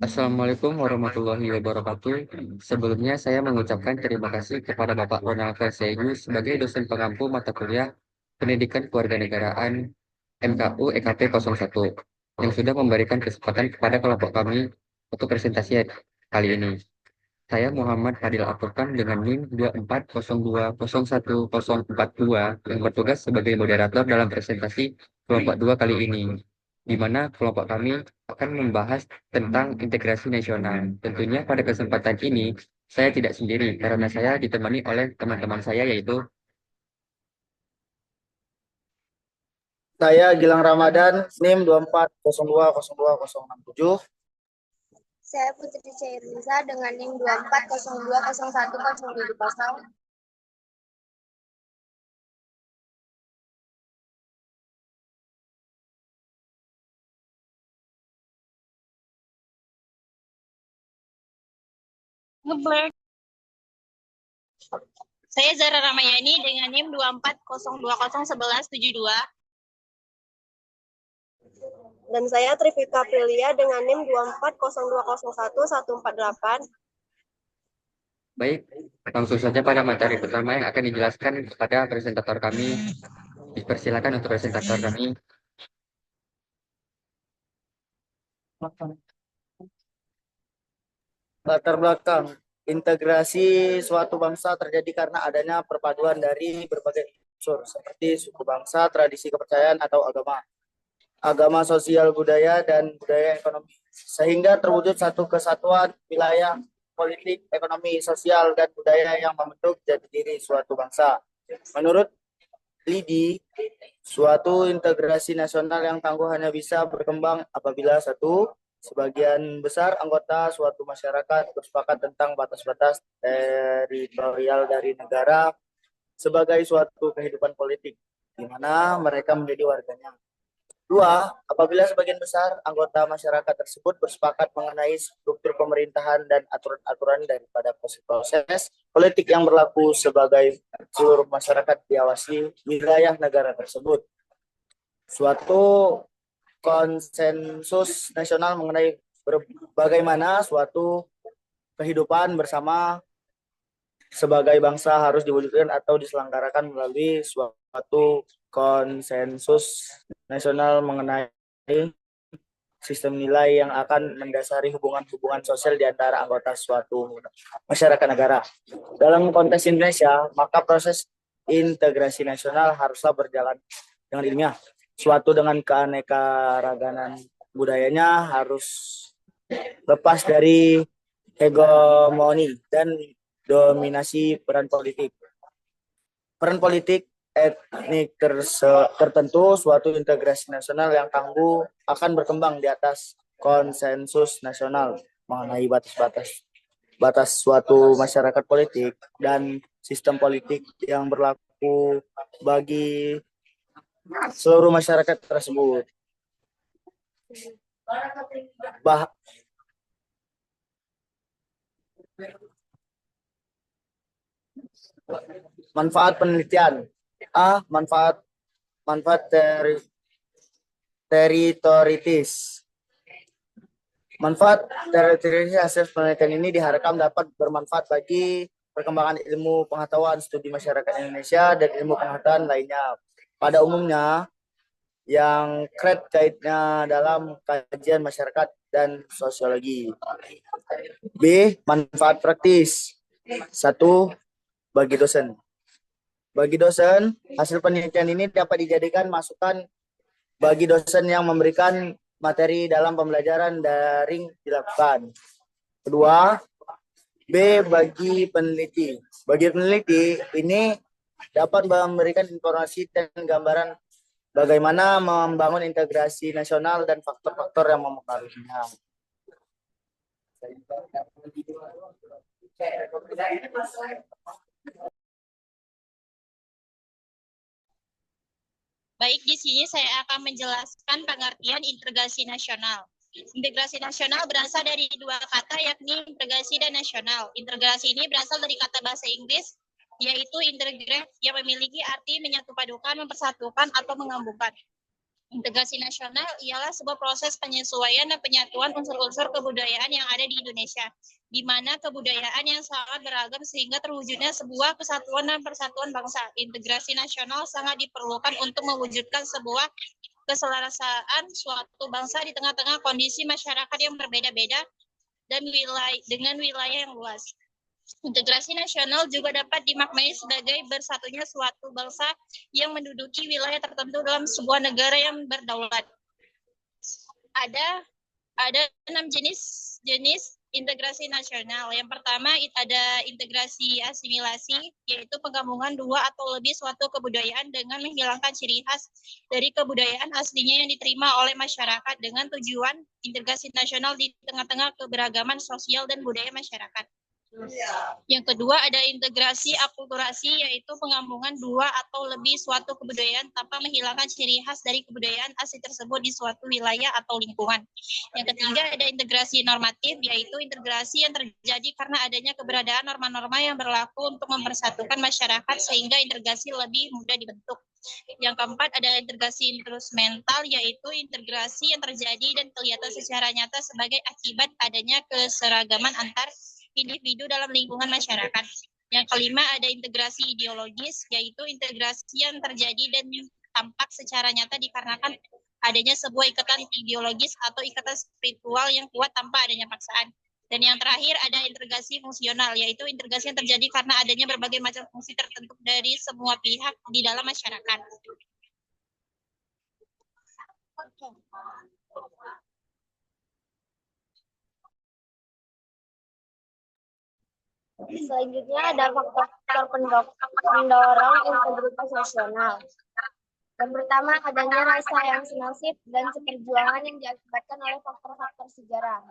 Assalamualaikum warahmatullahi wabarakatuh. Sebelumnya saya mengucapkan terima kasih kepada Bapak Ronald Versegu sebagai dosen pengampu mata kuliah Pendidikan Kewarganegaraan MKU EKP 01 yang sudah memberikan kesempatan kepada kelompok kami untuk presentasi kali ini. Saya Muhammad Fadil Aturkan dengan NIM 2402010042 yang bertugas sebagai moderator dalam presentasi kelompok 2 kali ini, di mana kelompok kami akan membahas tentang integrasi nasional. Tentunya pada kesempatan ini saya tidak sendiri karena saya ditemani oleh teman-teman saya yaitu Saya Gilang Ramadan, NIM 24020267. Saya Putri Cairliza dengan NIM 24020107. Ngeblank. Saya Zara Ramayani dengan NIM 2402011172. Dan saya Trivika Aprilia dengan NIM 2402011148. baik. Langsung saja pada materi pertama yang akan dijelaskan kepada presentator kami. Dipersilakan untuk presentator kami. Latar belakang integrasi suatu bangsa terjadi karena adanya perpaduan dari berbagai unsur seperti suku bangsa, tradisi kepercayaan atau agama sosial budaya dan budaya ekonomi, sehingga terwujud satu kesatuan wilayah politik, ekonomi, sosial, dan budaya yang membentuk jati diri suatu bangsa. Menurut LIDI, suatu integrasi nasional yang tangguh hanya bisa berkembang apabila satu, sebagian besar anggota suatu masyarakat bersepakat tentang batas-batas teritorial dari negara sebagai suatu kehidupan politik, di mana mereka menjadi warganya. Dua, apabila sebagian besar anggota masyarakat tersebut bersepakat mengenai struktur pemerintahan dan aturan-aturan daripada proses politik yang berlaku sebagai seluruh masyarakat diawasi wilayah negara tersebut. Suatu konsensus nasional mengenai bagaimana suatu kehidupan bersama sebagai bangsa harus diwujudkan atau diselenggarakan melalui suatu konsensus nasional mengenai sistem nilai yang akan mendasari hubungan-hubungan sosial di antara anggota suatu masyarakat negara. Dalam konteks Indonesia, maka proses integrasi nasional haruslah berjalan dengan ilmiah. Suatu dengan keanekaragaman budayanya harus lepas dari hegemoni dan dominasi peran politik. Peran politik etnik tertentu, suatu integrasi nasional yang tangguh akan berkembang di atas konsensus nasional mengenai batas suatu masyarakat politik dan sistem politik yang berlaku bagi seluruh masyarakat tersebut. Manfaat penelitian. Manfaat teritoritis. Manfaat teritoritis hasil penelitian ini diharapkan dapat bermanfaat bagi perkembangan ilmu pengetahuan studi masyarakat Indonesia dan ilmu pengetahuan lainnya. Pada umumnya, yang kaitnya dalam kajian masyarakat dan sosiologi. B. Manfaat praktis. 1. Bagi dosen. Bagi dosen, hasil penelitian ini dapat dijadikan masukan bagi dosen yang memberikan materi dalam pembelajaran daring dilakukan. Kedua, B. Bagi peneliti. Bagi peneliti, ini dapat memberikan informasi dan gambaran bagaimana membangun integrasi nasional dan faktor-faktor yang mempengaruhinya. Baik, di sini saya akan menjelaskan pengertian integrasi nasional. Integrasi nasional berasal dari dua kata, yakni integrasi dan nasional. Integrasi ini berasal dari kata bahasa Inggris, yaitu integrate, yang memiliki arti menyatupadukan, mempersatukan, atau menggabungkan. Integrasi nasional ialah sebuah proses penyesuaian dan penyatuan unsur-unsur kebudayaan yang ada di Indonesia, di mana kebudayaan yang sangat beragam sehingga terwujudnya sebuah kesatuan dan persatuan bangsa. Integrasi nasional sangat diperlukan untuk mewujudkan sebuah keselarasaan suatu bangsa di tengah-tengah kondisi masyarakat yang berbeda-beda dan dengan wilayah yang luas. Integrasi nasional juga dapat dimaknai sebagai bersatunya suatu bangsa yang menduduki wilayah tertentu dalam sebuah negara yang berdaulat. Ada 6 jenis integrasi nasional. Yang pertama ada integrasi asimilasi, yaitu penggabungan dua atau lebih suatu kebudayaan dengan menghilangkan ciri khas dari kebudayaan aslinya yang diterima oleh masyarakat dengan tujuan integrasi nasional di tengah-tengah keberagaman sosial dan budaya masyarakat. Yang kedua ada integrasi akulturasi, yaitu penggabungan dua atau lebih suatu kebudayaan tanpa menghilangkan ciri khas dari kebudayaan asli tersebut di suatu wilayah atau lingkungan. Yang ketiga ada integrasi normatif, yaitu integrasi yang terjadi karena adanya keberadaan norma-norma yang berlaku untuk mempersatukan masyarakat sehingga integrasi lebih mudah dibentuk. Yang keempat ada integrasi instrumental, yaitu integrasi yang terjadi dan kelihatan secara nyata sebagai akibat adanya keseragaman antar individu dalam lingkungan masyarakat. Yang kelima ada integrasi ideologis, yaitu integrasi yang terjadi dan tampak secara nyata dikarenakan adanya sebuah ikatan ideologis atau ikatan spiritual yang kuat tanpa adanya paksaan. Dan yang terakhir ada integrasi fungsional, yaitu integrasi yang terjadi karena adanya berbagai macam fungsi tertentu dari semua pihak di dalam masyarakat. Selanjutnya ada faktor pendorong integritas nasional. Yang pertama adanya rasa yang senasib dan seperjuangan yang diakibatkan oleh faktor-faktor sejarah.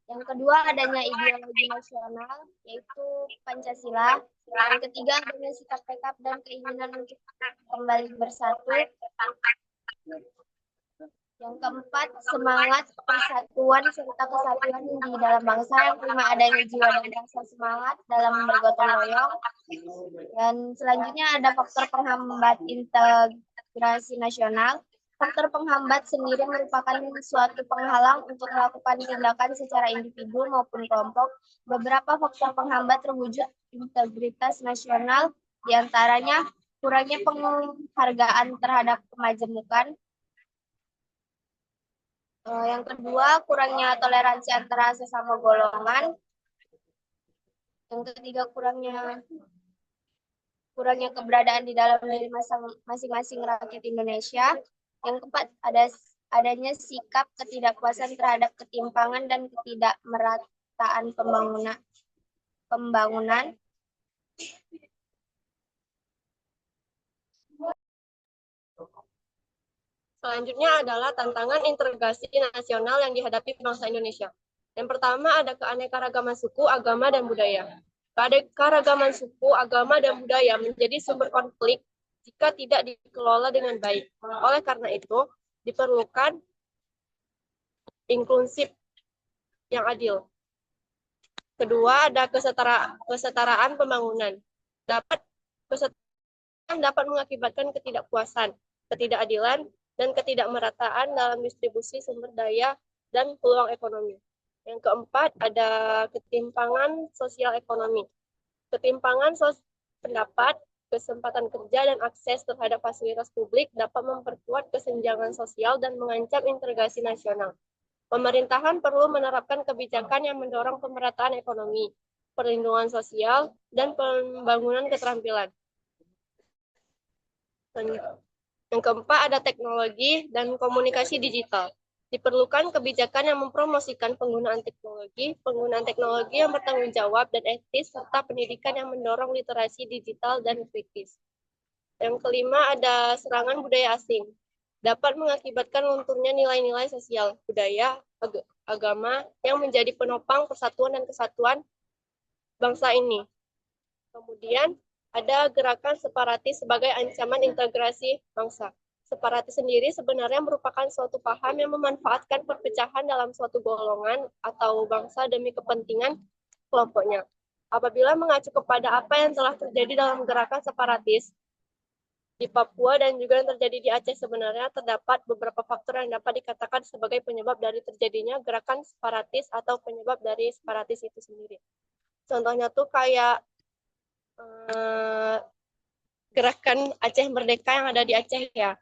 Yang kedua adanya ideologi nasional, yaitu Pancasila. Yang ketiga adanya sikap tekad dan keinginan untuk kembali bersatu. Yang keempat, semangat persatuan serta kesatuan di dalam bangsa. Yang kelima, adanya jiwa dan rasa semangat dalam bergotong royong. Dan selanjutnya ada faktor penghambat integrasi nasional. Faktor penghambat sendiri merupakan suatu penghalang untuk melakukan tindakan secara individu maupun kelompok. Beberapa faktor penghambat terwujud integritas nasional, diantaranya kurangnya penghargaan terhadap kemajemukan. Yang kedua, kurangnya toleransi antara sesama golongan. Yang ketiga, kurangnya keberadaan di dalam diri masing-masing rakyat Indonesia. Yang keempat, adanya sikap ketidakpuasan terhadap ketimpangan dan ketidakmerataan pembangunan. Selanjutnya adalah tantangan integrasi nasional yang dihadapi bangsa Indonesia. Yang pertama ada keanekaragaman suku, agama, dan budaya. Keanekaragaman suku, agama, dan budaya menjadi sumber konflik jika tidak dikelola dengan baik. Oleh karena itu, diperlukan inklusif yang adil. Kedua, ada kesetaraan pembangunan. Kesetaraan dapat mengakibatkan ketidakpuasan, ketidakadilan, dan ketidakmerataan dalam distribusi sumber daya dan peluang ekonomi. Yang keempat, ada ketimpangan sosial ekonomi. Ketimpangan pendapat, kesempatan kerja, dan akses terhadap fasilitas publik dapat memperkuat kesenjangan sosial dan mengancam integrasi nasional. Pemerintahan perlu menerapkan kebijakan yang mendorong pemerataan ekonomi, perlindungan sosial, dan pembangunan keterampilan. Yang keempat ada teknologi dan komunikasi digital. Diperlukan kebijakan yang mempromosikan penggunaan teknologi yang bertanggung jawab dan etis, serta pendidikan yang mendorong literasi digital dan kritis. Yang kelima ada serangan budaya asing. Dapat mengakibatkan lunturnya nilai-nilai sosial, budaya, agama yang menjadi penopang persatuan dan kesatuan bangsa ini. Kemudian ada gerakan separatis sebagai ancaman integrasi bangsa. Separatis sendiri sebenarnya merupakan suatu paham yang memanfaatkan perpecahan dalam suatu golongan atau bangsa demi kepentingan kelompoknya. Apabila mengacu kepada apa yang telah terjadi dalam gerakan separatis, Di Papua dan juga yang terjadi di Aceh sebenarnya terdapat beberapa faktor yang dapat dikatakan sebagai penyebab dari terjadinya gerakan separatis atau penyebab dari separatis itu sendiri. Contohnya tuh kayak gerakan Aceh Merdeka yang ada di Aceh ya.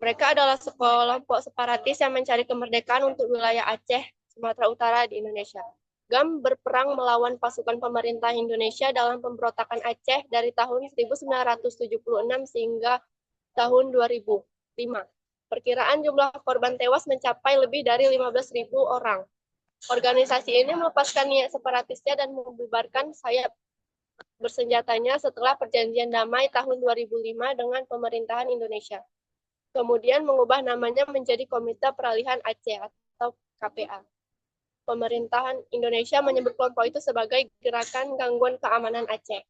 Mereka adalah sekelompok separatis yang mencari kemerdekaan untuk wilayah Aceh, Sumatera Utara di Indonesia. GAM berperang melawan pasukan pemerintah Indonesia dalam pemberontakan Aceh dari tahun 1976 sehingga tahun 2005. Perkiraan jumlah korban tewas mencapai lebih dari 15.000 orang. Organisasi ini melepaskan niat separatisnya dan membubarkan sayap bersenjatanya setelah perjanjian damai tahun 2005 dengan pemerintahan Indonesia. Kemudian mengubah namanya menjadi Komite Peralihan Aceh atau KPA. Pemerintahan Indonesia menyebut kelompok itu sebagai Gerakan Gangguan Keamanan Aceh.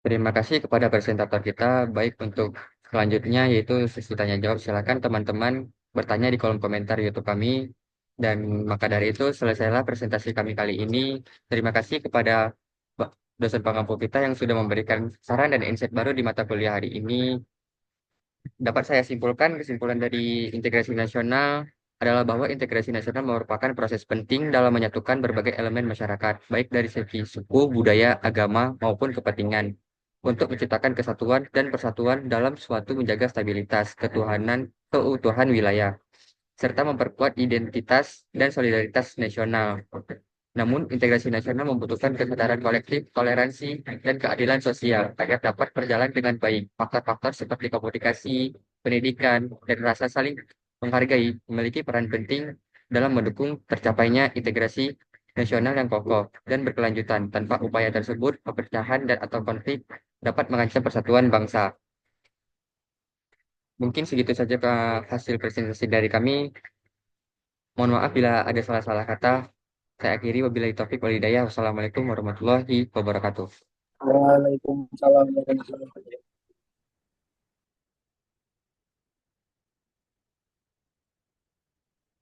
Terima kasih kepada presentator kita. Baik, untuk selanjutnya yaitu sesi tanya jawab. Silakan teman-teman bertanya di kolom komentar YouTube kami. Dan maka dari itu selesailah presentasi kami kali ini. Terima kasih kepada dosen pengampu kita yang sudah memberikan saran dan insight baru di mata kuliah hari ini. Dapat saya simpulkan, kesimpulan dari integrasi nasional adalah bahwa integrasi nasional merupakan proses penting dalam menyatukan berbagai elemen masyarakat, baik dari segi suku, budaya, agama, maupun kepentingan, untuk menciptakan kesatuan dan persatuan dalam suatu menjaga stabilitas, keutuhan wilayah, serta memperkuat identitas dan solidaritas nasional. Namun, integrasi nasional membutuhkan kesadaran kolektif, toleransi, dan keadilan sosial agar dapat berjalan dengan baik. Faktor-faktor seperti komunikasi, pendidikan, dan rasa saling menghargai memiliki peran penting dalam mendukung tercapainya integrasi nasional yang kokoh dan berkelanjutan. Tanpa upaya tersebut, perpecahan dan atau konflik dapat mengancam persatuan bangsa. Mungkin segitu saja Pak, hasil presentasi dari kami. Mohon maaf bila ada salah-salah kata. Saya akhiri wabillahi taufik wal hidayah. Wassalamualaikum warahmatullahi wabarakatuh. Waalaikumsalam warahmatullahi wabarakatuh.